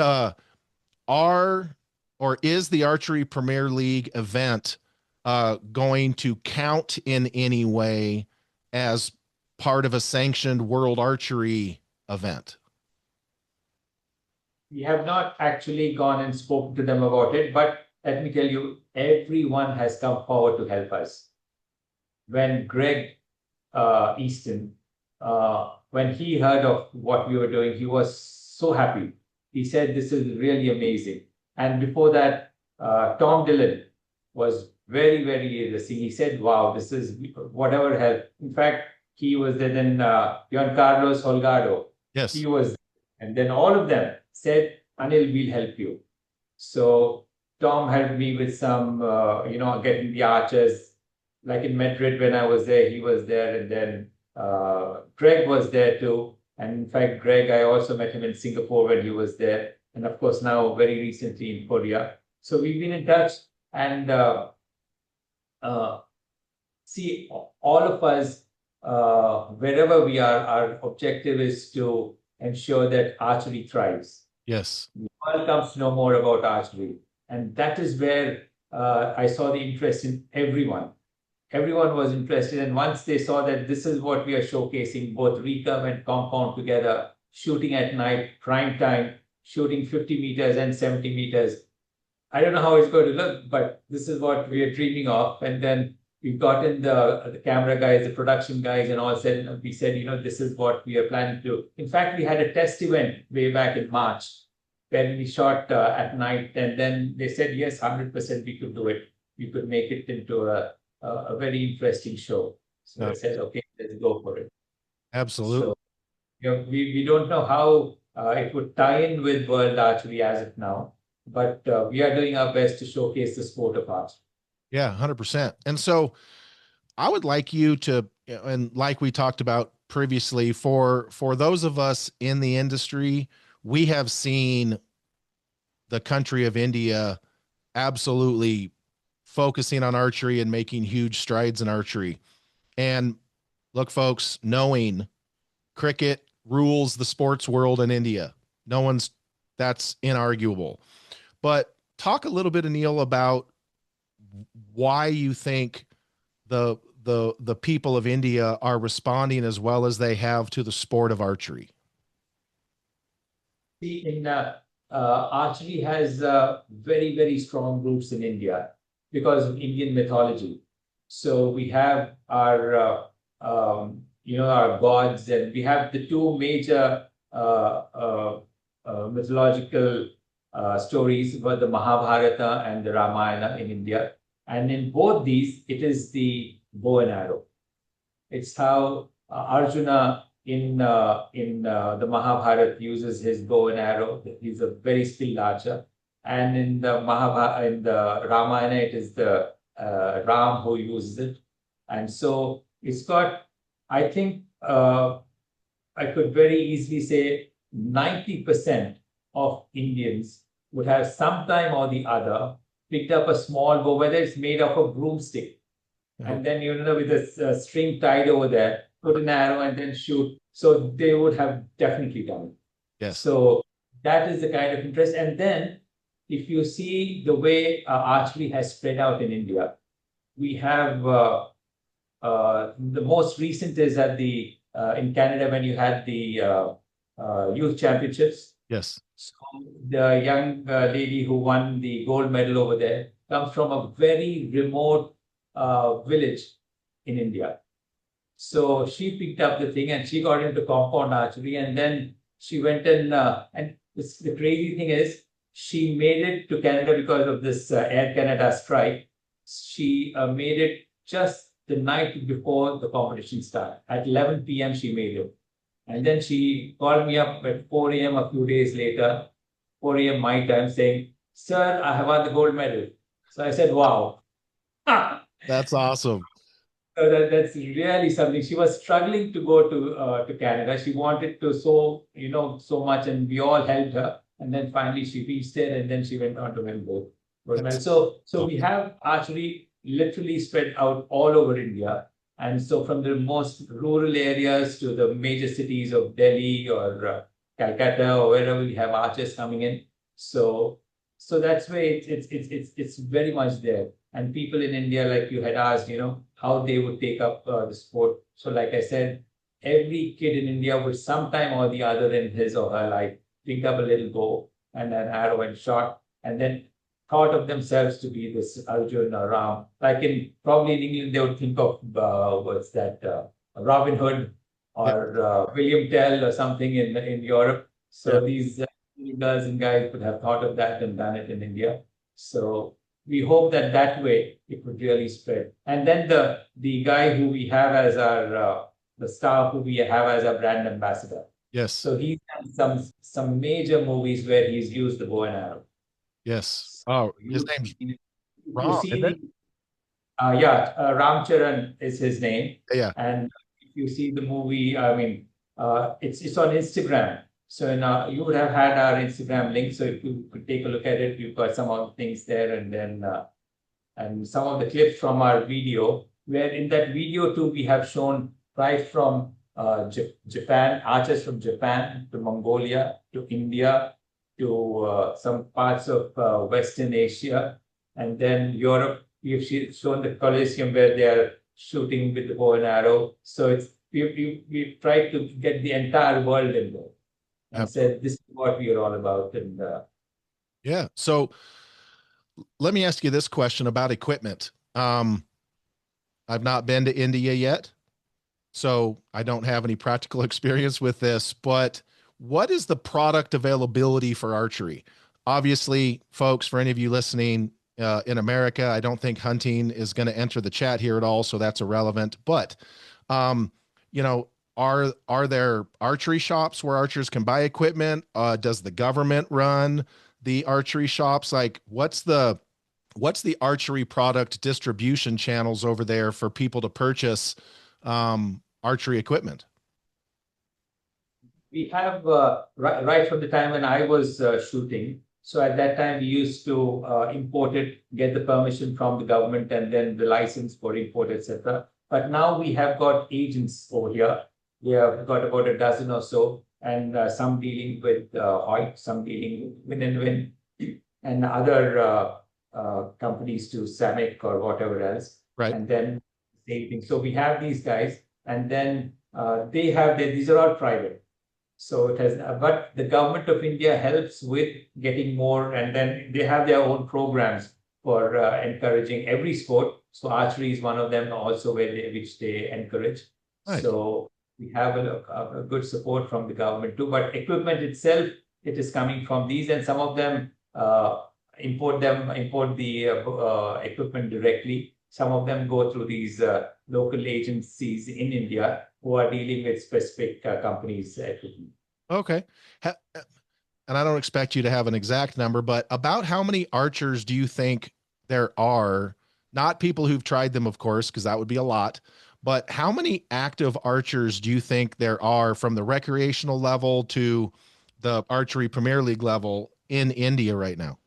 are or is the Archery Premier League event going to count in any way as part of a sanctioned World Archery event? We have not actually gone and spoken to them about it, but let me tell you, everyone has come forward to help us. When Greg Easton, when he heard of what we were doing, he was so happy. He said, "This is really amazing." And before that, Tom Dillon was very, very interesting. He said, "Wow, this is whatever help." In fact, he was there. Then Juan Carlos Holgado, Yes. he was, and then all of them said, "Anil, we'll help you." So Tom helped me with some, getting the archers. Like in Madrid when I was there, he was there, and then Greg was there too. And in fact, Greg, I also met him in Singapore when he was there, and of course now very recently in Korea. So we've been in touch, and see, all of us, wherever we are, our objective is to ensure that archery thrives. Yes. The world comes to know more about archery. And that is where I saw the interest in everyone. Everyone was interested. And once they saw that this is what we are showcasing, both recurve and compound together, shooting at night, prime time, shooting 50 meters and 70 meters. I don't know how it's going to look, but this is what we are dreaming of. And then we got in the camera guys, the production guys, and all said, we said, this is what we are planning to do. In fact, we had a test event way back in March where we shot at night, and then they said, yes, 100% we could do it. We could make it into a very interesting show. So I said, okay, let's go for it. Absolutely. So, we don't know how it would tie in with World Archery as of now, but we are doing our best to showcase the sport of archery. Yeah, 100%. And so I would like you to, and like we talked about previously, for those of us in the industry, we have seen the country of India absolutely focusing on archery and making huge strides in archery. And look, folks, knowing cricket rules the sports world in India. That's inarguable. But talk a little bit, Anil, about why you think the people of India are responding as well as they have to the sport of archery. See, archery has very, very strong roots in India because of Indian mythology. So we have our our gods, and we have the two major mythological stories were the Mahabharata and the Ramayana in India. And in both these, it is the bow and arrow. It's how Arjuna in the Mahabharata uses his bow and arrow. He's a very skilled archer. And in the Ramayana, it is the Ram who uses it. And so it's got, I think, I could very easily say 90% of Indians would have sometime or the other picked up a small bow, whether it's made of a broomstick, and then, with a string tied over there, put an arrow and then shoot. So they would have definitely done it. Yes. So that is the kind of interest. And then if you see the way archery has spread out in India, we have the most recent is at the in Canada when you had the youth championships. Yes. So the young lady who won the gold medal over there comes from a very remote village in India. So she picked up the thing and she got into compound archery, and then she went and the crazy thing is she made it to Canada because of this Air Canada strike. She made it just the night before the competition started. At 11 p.m. she made it. And then she called me up at 4 a.m. a few days later, 4 a.m. my time, saying, "Sir, I have won the gold medal." So I said, "Wow." That's awesome. So that's really something. She was struggling to go to Canada. She wanted to so much, and we all helped her. And then finally she reached there, and then she went on to win gold medal. So we have archery literally spread out all over India, and so from the most rural areas to the major cities of Delhi or Calcutta or wherever we have archers coming in. So that's why it's very much there. And people in India, like you had asked, how they would take up the sport. So like I said, every kid in India would sometime or the other in his or her life pick up a little bow and an arrow and shot, and then thought of themselves to be this Arjun or Ram. Like probably in England, they would think of Robin Hood or William Tell or something in Europe. So these girls and guys would have thought of that and done it in India. So we hope that way it would really spread. And then the guy who we have as our the star who we have as our brand ambassador. Yes. So he's done some major movies where he's used the bow and arrow. Yes. Oh, his name's Ram. You see, Ram Charan is his name. Yeah. And if you see the movie, I mean, it's on Instagram. So you would have had our Instagram link. So if you could take a look at it, we've got some of the things there, and then and some of the clips from our video. Where in that video too, we have shown right from Japan, archers from Japan to Mongolia to India to some parts of Western Asia, and then Europe. We've shown the Colosseum where they are shooting with the bow and arrow. So we've tried to get the entire world involved. And said, "This is what we are all about." And yeah. So let me ask you this question about equipment. I've not been to India yet, so I don't have any practical experience with this, but what is the product availability for archery? Obviously, folks, for any of you listening in America, I don't think hunting is going to enter the chat here at all, so that's irrelevant. But, are there archery shops where archers can buy equipment? Does the government run the archery shops? Like, what's the archery product distribution channels over there for people to purchase archery equipment? We have right from the time when I was shooting. So at that time, we used to import it, get the permission from the government, and then the license for import, etc. But now we have got agents over here. We have got about a dozen or so, and some dealing with Hoyt, some dealing with Win and other companies to Samick or whatever else. Right. And then same thing. So we have these guys, and then they have these are all private. So it has, but the government of India helps with getting more, and then they have their own programs for encouraging every sport. So archery is one of them also which they encourage. Right. So we have a good support from the government too. But equipment itself, it is coming from these, and some of them import the equipment directly. Some of them go through these local agencies in India who are dealing with specific companies. Okay. And I don't expect you to have an exact number, but about how many archers do you think there are? Not people who've tried them, of course, because that would be a lot, but how many active archers do you think there are from the recreational level to the Archery Premier League level in India right now?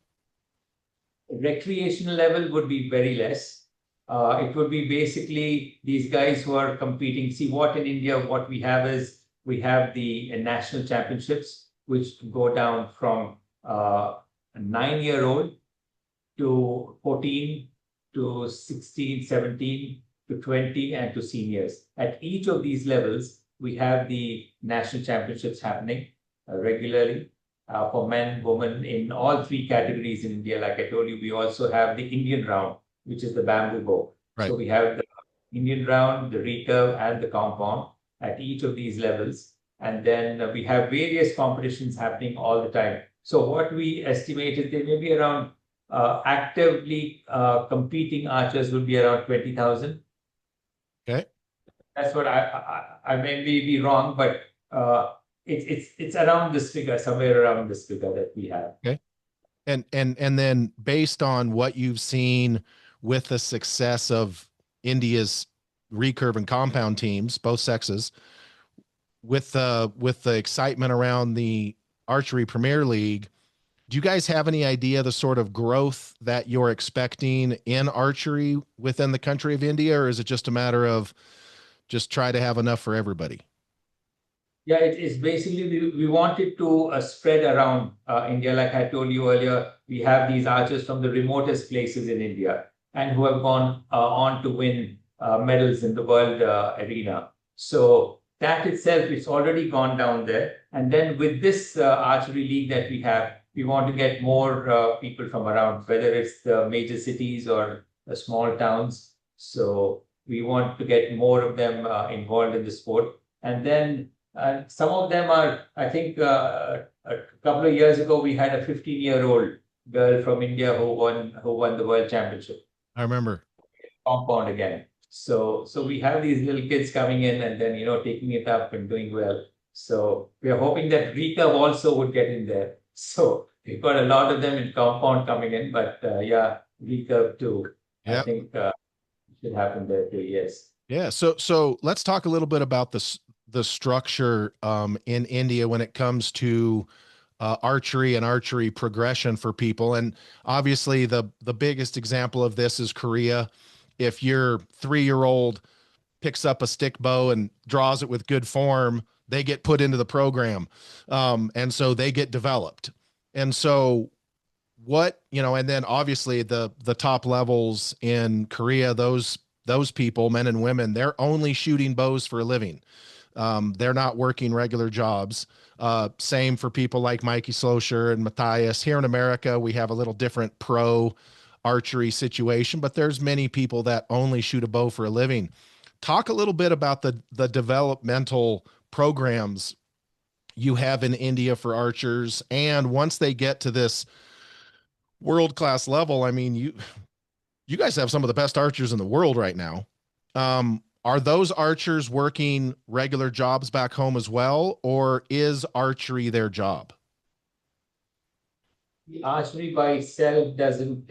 Recreational level would be very less. It would be basically these guys who are competing. See, what in India, what we have is we have the national championships, which go down from a 9-year-old to 14 to 16, 17 to 20 and to seniors. At each of these levels, we have the national championships happening regularly for men, women in all three categories in India. Like I told you, we also have the Indian round, which is the bamboo bow. Right. So we have the Indian round, the recurve, and the compound at each of these levels. And then we have various competitions happening all the time. So what we estimate is there may be around actively competing archers would be around 20,000. Okay. That's what I may be wrong, but it's around this figure, somewhere around this figure that we have. Okay. And then based on what you've seen with the success of India's recurve and compound teams, both sexes, with the excitement around the Archery Premier League, do you guys have any idea the sort of growth that you're expecting in archery within the country of India, or is it just a matter of just try to have enough for everybody? Yeah, it's basically we wanted to spread around India. Like I told you earlier, we have these archers from the remotest places in India and who have gone on to win medals in the world arena. So that itself, it's already gone down there. And then with this archery league that we have, we want to get more people from around, whether it's the major cities or the small towns. So we want to get more of them involved in the sport. And then some of them are, I think, a couple of years ago, we had a 15-year-old girl from India who won the world championship I remember. compound again. So we have these little kids coming in and then taking it up and doing well. So we are hoping that recurve also would get in there. So we've got a lot of them in compound coming in, but yeah, recurve too. I Yeah. think should happen there too. Yes. Yeah. So let's talk a little bit about the structure in India when it comes to archery and archery progression for people. And obviously, the biggest example of this is Korea. If your 3-year-old picks up a stick bow and draws it with good form, they get put into the program, and so they get developed. And so and then obviously the top levels in Korea, those people, men and women, they're only shooting bows for a living. They're not working regular jobs. Same for people like Mikey Slosher and Matthias. Here in America, we have a little different pro archery situation, but there's many people that only shoot a bow for a living. Talk a little bit about the developmental programs you have in India for archers, and once they get to this world class level, I mean, you guys have some of the best archers in the world right now. Are those archers working regular jobs back home as well, or is archery their job? The archery by itself doesn't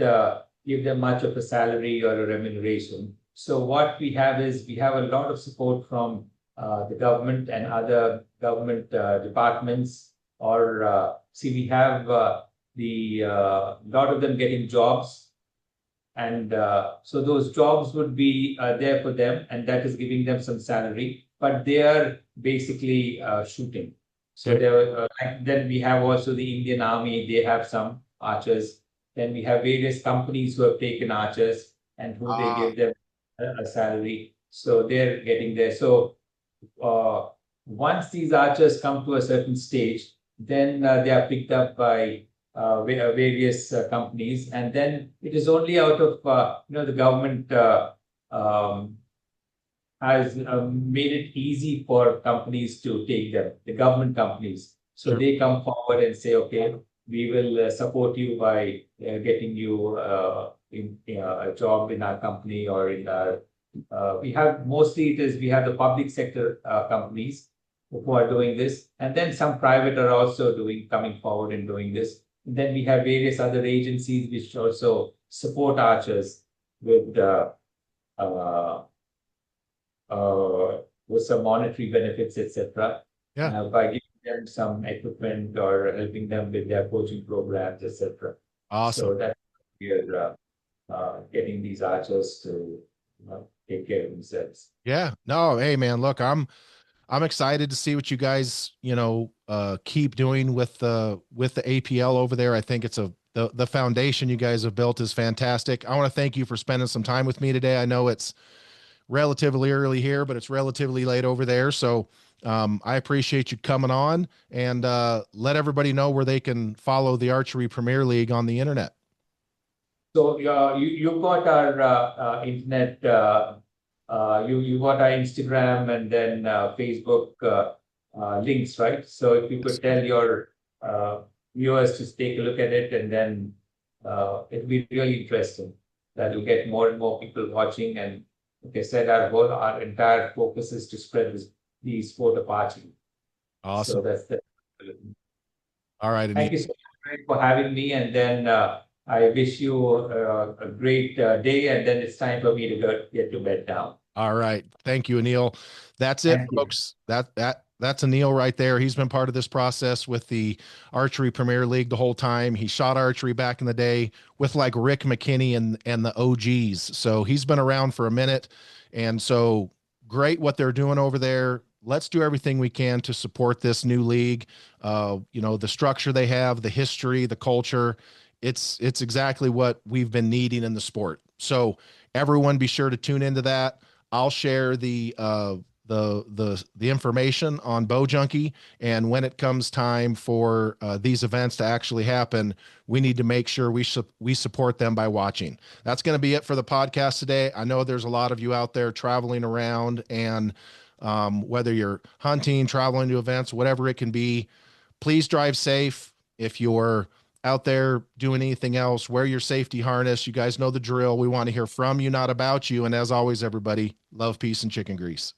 give them much of a salary or a remuneration. So what we have is we have a lot of support from the government and other government departments. Or see, we have the lot of them getting jobs, and so those jobs would be there for them, and that is giving them some salary. But they are basically shooting. So Okay. there, then we have also the Indian Army. They have some archers. Then we have various companies who have taken archers and who they Ah, give them a salary. So they're getting there. So uh, once these archers come to a certain stage, then they are picked up by various companies, and then it is only out of the government um, has made it easy for companies to take them, the government companies. So sure. they come forward and say, okay, we will support you by getting you a job in our company or in our. We have mostly we have the public sector companies who are doing this, and then some private are also coming forward and doing this. And then we have various other agencies which also support archers with uh, with some monetary benefits, etc., Yeah. by giving them some equipment or helping them with their coaching programs, etc. Awesome. So that we are getting these archers to take care of themselves. Yeah. No, hey man, look, I'm excited to see what you guys, keep doing with the APL over there. I think it's the foundation you guys have built is fantastic. I want to thank you for spending some time with me today. I know it's relatively early here, but it's relatively late over there. So I appreciate you coming on, and let everybody know where they can follow the Archery Premier League on the internet. So you got our internet. You got our Instagram and then Facebook links, right? So if you could tell your viewers to take a look at it, and then it'll be really interesting. That will get more and more people watching. And like I said, our entire focus is to spread the sport of archery. So Awesome. that's the. All right, Anil. Thank you so much for having me. And then I wish you a great day. And then it's time for me to get to bed now. All right. Thank you, Anil. That's it, Thank you. folks. That's Anil right there. He's been part of this process with the Archery Premier League the whole time. He shot archery back in the day with like Rick McKinney and the OGs. So he's been around for a minute. And so great what they're doing over there. Let's do everything we can to support this new league. The structure they have, the history, the culture. It's exactly what we've been needing in the sport. So everyone be sure to tune into that. I'll share the information on Bow Junkie, and when it comes time for these events to actually happen, we need to make sure we support them by watching. That's going to be it for the podcast today. I know there's a lot of you out there traveling around, and whether you're hunting, traveling to events, whatever it can be, please drive safe. If you're out there doing anything else, wear your safety harness. You guys know the drill. We want to hear from you, not about you. And as always, everybody, love, peace, and chicken grease.